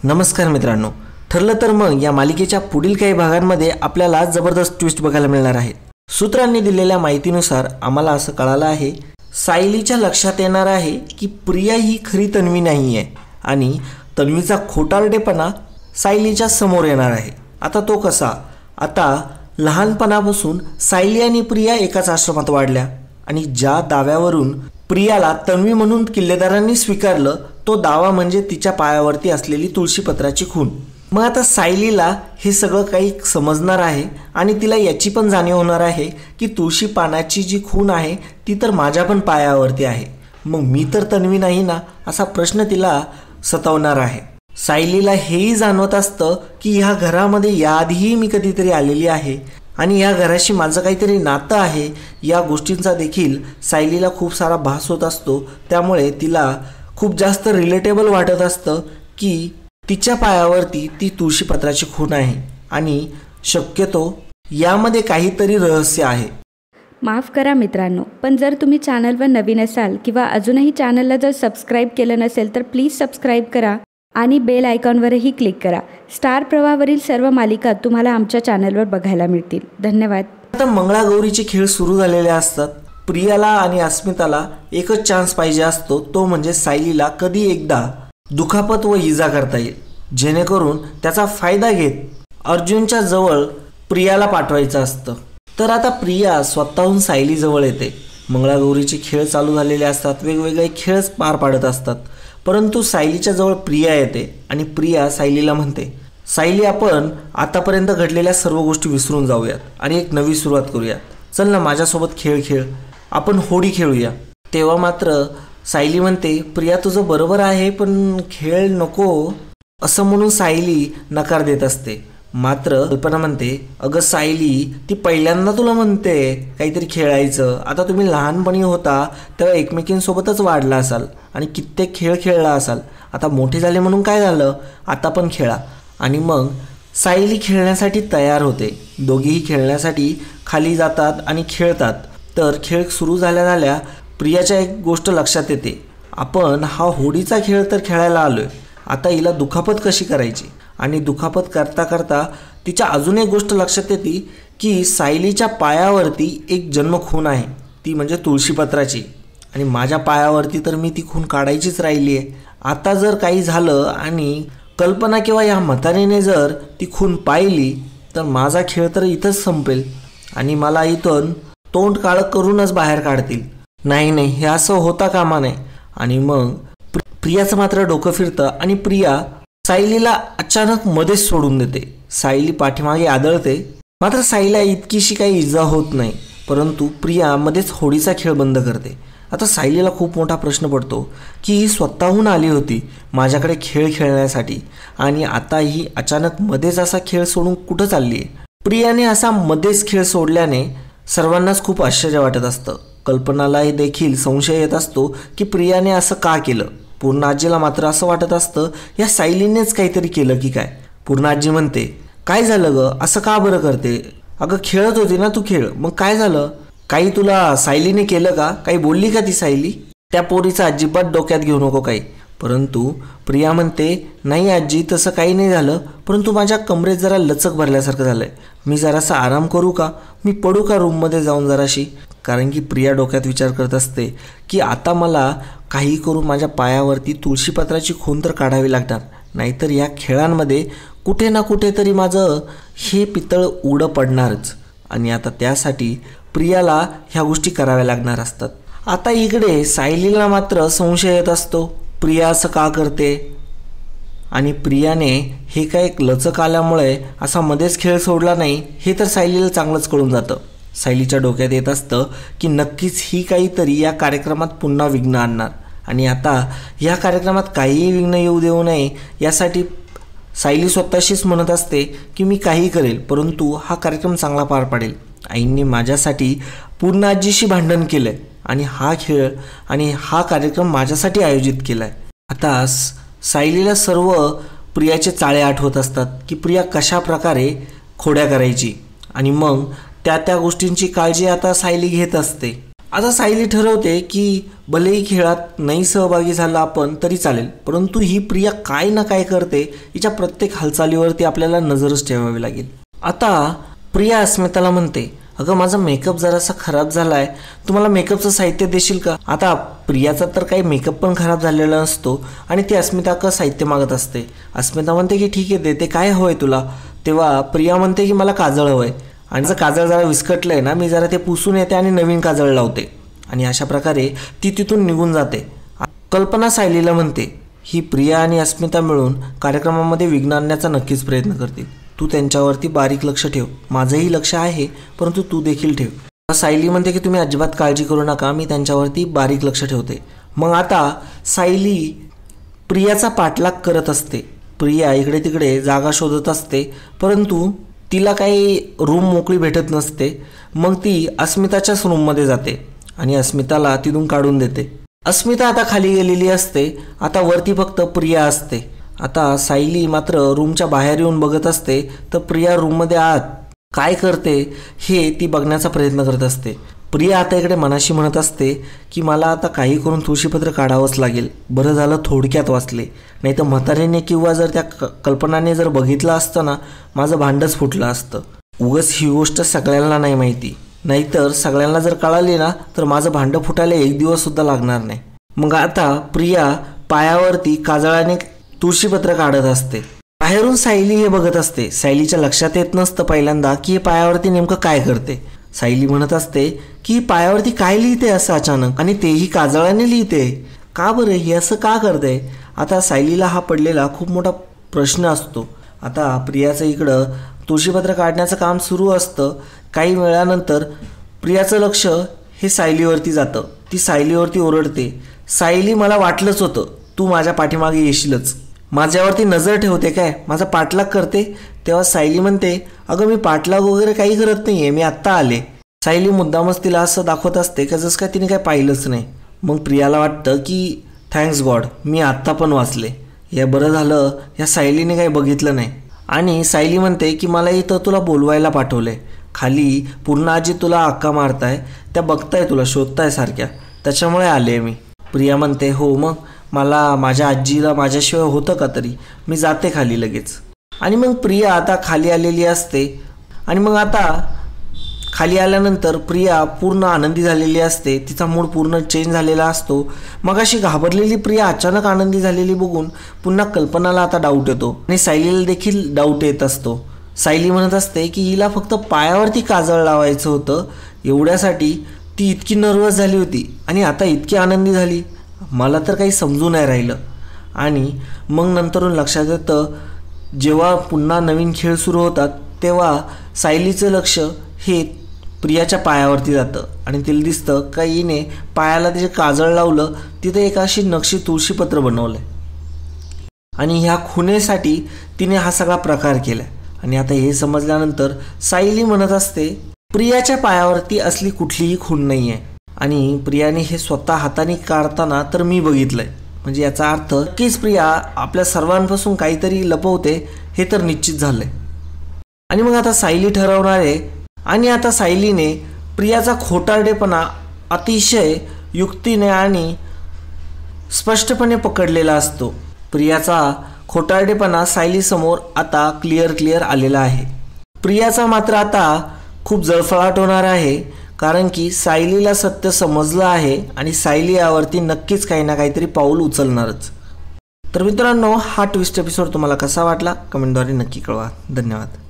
नमस्कार मित्रांनो, ठरलं तर मग या मालिकेच्या पुढील काही भागांमध्ये आपल्याला जबरदस्त ट्विस्ट बघायला मिळणार आहे। सूत्रांनी दिलेल्या माहितीनुसार आम्हाला असं कळालं आहे, सायलीच्या लक्षात येणार आहे की प्रिया ही खरी तन्वी नाही आहे आणि तन्वीचा खोटारडेपणा सायलीच्या समोर येणार आहे। आता तो कसा? आता लहानपणापासून सायली आणि प्रिया एकाच आश्रमात वाढल्या आणि ज्या दाव्यावरून प्रियाला तन्वी म्हणून किल्लेदारांनी स्वीकारलं तो दावा म्हणजे तिच्या पायावरती असलेली तुळशीपत्राची खून। मग आता सायलीला हे सगळं काही समजणार आहे आणि तिला याची पण जाणीव होणार आहे की तुळशी पानाची जी खून आहे ती तर माझ्या पण पायावरती आहे, मग मी तर तन्वी नाही ना, असा प्रश्न तिला सतावणार आहे। सायलीला हेही जाणवत असतं की ह्या घरामध्ये याआधीही मी कधीतरी आलेली आहे आणि या घराशी माझं काहीतरी नातं आहे, या गोष्टींचा देखील सायलीला खूप सारा भास होत असतो। त्यामुळे तिला खूप जास्त रिलेटेबल वाटत असतं की तिच्या पायावरती ती तुळशीपत्राची खून आहे आणि शक्यतो यामध्ये काहीतरी रहस्य आहे। माफ करा मित्रांनो, पण जर तुम्ही चॅनलवर नवीन असाल किंवा अजूनही चॅनलला जर सबस्क्राईब केलं नसेल तर प्लीज सबस्क्राईब करा आणि बेल आयकॉनवरही क्लिक करा। स्टार प्रवाहावरील सर्व मालिका तुम्हाला आमच्या चॅनलवर बघायला मिळतील। धन्यवाद। आता मंगळागौरीचे खेळ सुरू झालेले असतात। प्रियाला आणि अस्मिताला एकच चान्स पाहिजे असतो, तो म्हणजे सायलीला कधी एकदा दुखापत व इजा करता येईल, जेणेकरून त्याचा फायदा घेत अर्जुनच्या जवळ प्रियाला पाठवायचं असतं। तर आता प्रिया स्वतःहून सायली जवळ येते। मंगळागौरीचे खेळ चालू झालेले असतात, वेगवेगळे खेळच पार पाडत असतात, परंतु सायलीच्या जवळ प्रिया येते आणि प्रिया सायलीला म्हणते, सायली आपण आतापर्यंत घडलेल्या सर्व गोष्टी विसरून जाऊयात आणि एक नवी सुरुवात करूया। चल ना माझ्यासोबत खेळ खेळ, आपण होडी खेळूया। तेव्हा मात्र सायली म्हणते, प्रिया तुझं बरोबर आहे पण खेळ नको, असं म्हणून सायली नकार देत असते। मात्र कल्पना म्हणते, अगं सायली ती पहिल्यांदा तुला म्हणते काहीतरी खेळायचं, आता तुम्ही लहानपणी होता तेव्हा एकमेकींसोबतच वाढला असाल आणि कित्येक खेळ खेळला असाल, आता मोठे झाले म्हणून काय झालं, आता पण खेळा। आणि मग सायली खेळण्यासाठी तयार होते। दोघेही खेळण्यासाठी खाली जातात आणि खेळतात। तर खेळ सुरू झाल्या झाल्या प्रियाच्या एक गोष्ट लक्षात येते, आपण हा होडीचा खेळ तर खेळायला आलोय, आता हिला दुखापत कशी करायची। आणि दुखापत करता करता तिच्या अजून एक गोष्ट लक्षात येते की सायलीच्या पायावरती एक जन्मखून आहे, ती म्हणजे तुळशीपत्राची, आणि माझ्या पायावरती तर मी ती खून काढायचीच राहिली आहे। आता जर काही झालं आणि कल्पना किंवा या म्हातारीने जर ती खून पाहिली तर माझा खेळ तर इथंच संपेल आणि मला इथून तोंड काळं करूनच बाहेर काढतील। नाही नाही, हे असं होता कामा नये। आणि मग प्रियाचं मात्र डोकं फिरतं आणि प्रिया सायलीला अचानक मध्येच सोडून देते। सायली पाठीमागे आदळते, मात्र सायलीला इतकीशी काही इजा होत नाही, परंतु प्रिया मध्येच होडीचा खेळ बंद करते। आता सायलीला खूप मोठा प्रश्न पडतो की ही स्वतःहून आली होती माझ्याकडे खेळ खेळण्यासाठी आणि आता ही अचानक मध्येच असा खेळ सोडून कुठं चालली आहे। प्रियाने असा मध्येच खेळ सोडल्याने सर्वांनाच खूप आश्चर्य वाटत असतं। कल्पनालाही देखील संशय येत असतो की प्रियाने असं का केलं। पूर्ण आजीला मात्र असं वाटत असतं या सायलीनेच काहीतरी केलं की काय। पूर्ण आजी म्हणते, काय झालं ग, असं का बरं करते, अगं खेळत होती ना तू खेळ, मग काय झालं, काही तुला सायलीने केलं का, काही बोलली का ती सायली, त्या पोरीचं अजिबात डोक्यात घेऊ नको काही। परंतु प्रिया म्हणते, नाही आजी तसं काही नाही झालं, परंतु माझ्या कमरेत जरा लचक भरल्यासारखं झालंय, मी जरासा आराम करू का, मी पडू का रूममध्ये जाऊन जराशी। कारण की प्रिया डोक्यात विचार करत असते की आता मला काही करून माझ्या पायावरती तुळशीपत्राची खून तर काढावी लागणार, नाहीतर या खेळांमध्ये कुठे ना कुठेतरी माझं हे पितळ उडं पडणारच आणि आता त्यासाठी प्रियाला ह्या गोष्टी कराव्या लागणार असतात। आता इकडे सायलीला मात्र संशय येत असतो, प्रिया असं का करते आणि प्रियाने हे काय एक लचक आल्यामुळे असा मध्येच खेळ सोडला नाही हे तर सायलीला चांगलंच कळून जातं। सायलीच्या डोक्यात येत असतं की नक्कीच ही काहीतरी या कार्यक्रमात पुन्हा विघ्न आणणार आणि आता या कार्यक्रमात काहीही विघ्न येऊ देऊ नये यासाठी सायली स्वतःशीच म्हणत असते की मी काही करेल, परंतु हा कार्यक्रम चांगला पार पाडेल। आईंनी माझ्यासाठी पूर्ण आजीशी भांडण केलंय आणि हा खेळ आणि हा कार्यक्रम माझ्यासाठी आयोजित केलाय। आता सायलीला सर्व प्रियाचे चाळे आठवत असतात की प्रिया कशा प्रकारे खोड्या करायची आणि मग त्या गोष्टींची काळजी आता सायली घेत असते। आता सायली ठरवते की भलेही खेळात नाही सहभागी झाला आपण तरी चालेल, परंतु ही प्रिया काय ना काय करते, हिच्या प्रत्येक हालचालीवरती आपल्याला नजरच ठेवावी लागेल. आता प्रिया अस्मिताला म्हणते, अगं माझा मेकअप जरासा खराब झाला आहे, तुम्हाला मेकअपचं साहित्य देशील का. आता प्रियाचा तर काही मेकअप पण खराब झालेला नसतो आणि ती अस्मिताचं साहित्य मागत असते. अस्मिता म्हणते की ठीक आहे देते, काय हवं आहे तुला. तेव्हा प्रिया म्हणते की मला काजळ हवं आहे आणि जर काजळ जरा विस्कटलं आहे ना, मी जरा ते पुसून येते आणि नवीन काजळ लावते. आणि अशा प्रकारे ती तिथून निघून जाते. कल्पना सायलीला म्हणते, ही प्रिया आणि अस्मिता मिळून कार्यक्रमामध्ये विघ्न आणण्याचा नक्कीच प्रयत्न करतील. तू त्यांच्यावरती बारीक लक्ष ठेव. माझंही लक्ष आहे, परंतु तू देखील ठेव. सायली म्हणते की तुम्ही अजिबात काळजी करू नका, मी त्यांच्यावरती बारीक लक्ष ठेवते. मग आता सायली प्रियाचा पाठलाग करत असते. प्रिया इकडे तिकडे जागा शोधत असते, परंतु तिला काही रूम मोकळी भेटत नसते. मग ती अस्मिताच्याच रूममध्ये जाते आणि अस्मिताला तिथून काढून देते. अस्मिता आता खाली गेलेली असते. आता वरती फक्त प्रिया असते. आता सायली मात्र रूमच्या बाहेर येऊन बघत असते, तर प्रिया रूममध्ये आत काय करते हे ती बघण्याचा प्रयत्न करत असते. प्रिया आता इकडे मनाशी म्हणत असते की मला आता काही करून तुळशीपत्र काढावंच लागेल. बरं झालं थोडक्यात वाचले, नाही तर म्हातारीने किंवा जर त्या कल्पनाने जर बघितलं असतं ना, माझं भांडच फुटलं असतं. उगाच ही गोष्ट सगळ्यांना नाही माहिती, नाहीतर सगळ्यांना जर कळाली ना तर माझं भांडं फुटायला एक दिवससुद्धा लागणार नाही. मग आता प्रिया पायावरती काजळाने तुळशीपत्र काढत असते. बाहेरून सायली हे बघत असते. सायलीच्या लक्षात येत नसतं पहिल्यांदा की हे पायावरती नेमकं काय करते. सायली म्हणत असते की पायावरती काय लिहिते असं अचानक, आणि तेही काजळाने लिहिते. का बरं हे असं का करते. आता सायलीला हा पडलेला खूप मोठा प्रश्न असतो. आता प्रियाचं इकडं तुळशीपत्र काढण्याचं काम सुरू असतं. काही वेळानंतर प्रियाचं लक्ष हे सायलीवरती जातं. ती सायलीवरती ओरडते, सायली मला वाटलंच होतं तू माझ्या पाठीमागे येशीलच. माझ्यावरती नजर ठेवते काय, माझा पाठलाग करते. तेव्हा सायली म्हणते, अगं मी पाठलाग वगैरे काही करत नाही आहे, मी आत्ता आले. सायली मुद्दामच तिला असं दाखवत असते का जसं काय तिने काय पाहिलंच नाही. मग प्रियाला वाटतं की थँक्स गॉड मी आत्ता पण वाचले, या बरं झालं या सायलीने काही बघितलं नाही. आणि सायली म्हणते की मला इथं तुला बोलवायला पाठवलंय, खाली पूर्ण आजी तुला आक्का मारताय, त्या बघताय तुला शोधताय सारख्या, त्याच्यामुळे आले मी. प्रिया म्हणते, हो मग मला माझ्या आजीला माझ्याशिवाय होतं का तरी, मी जाते खाली लगेच. आणि मग प्रिया आता खाली आलेली असते. आणि मग आता खाली आल्यानंतर प्रिया पूर्ण आनंदी झालेली असते. तिचा मूड पूर्ण चेंज झालेला असतो. मग अशी घाबरलेली प्रिया अचानक आनंदी झालेली बघून पुन्हा कल्पनाला आता डाऊट येतो आणि सायलीला देखील डाऊट येत असतो. सायली म्हणत असते की हिला फक्त पायावरती काजळ लावायचं होतं, एवढ्यासाठी ती इतकी नर्वस झाली होती आणि आता इतकी आनंदी झाली, मला तर काही समजून नाही राहिलं. आणि मग नंतरून लक्षात येतं, जेव्हा पुन्हा नवीन खेळ सुरू होतात तेव्हा सायलीचं लक्ष हे प्रियाच्या पायावरती जातं आणि तिला दिसतं का हिने पायाला तिचे काजळ लावलं, तिथे एक अशी नक्षी तुळशीपत्र बनवलं आणि ह्या खुनेसाठी तिने हा सगळा प्रकार केला. आणि आता हे समजल्यानंतर सायली म्हणत असते, प्रियाच्या पायावरती असली कुठलीही खूण नाही आहे आणि प्रियाने हे स्वतः हाताने काढताना तर मी बघितलंय. म्हणजे याचा अर्थ नक्कीच प्रिया आपल्या सर्वांपासून काहीतरी लपवते हे तर निश्चित झालंय. आणि मग आता सायली ठरवणार आहे. आणि आता सायलीने प्रियाचा खोटारडेपणा अतिशय युक्तीने आणि स्पष्टपणे पकडलेला असतो. प्रियाचा खोटारडेपणा सायलीसमोर आता क्लिअर आलेला आहे. प्रियाचा मात्र आता खूप जळफळाट होणार आहे, कारण की सायलीला सत्य समजलं आहे आणि सायली यावरती नक्कीच काही ना काहीतरी पाऊल उचलणारच. तर मित्रांनो, हा ट्विस्ट एपिसोड तुम्हाला कसा वाटला कमेंटद्वारे नक्की कळवा. धन्यवाद.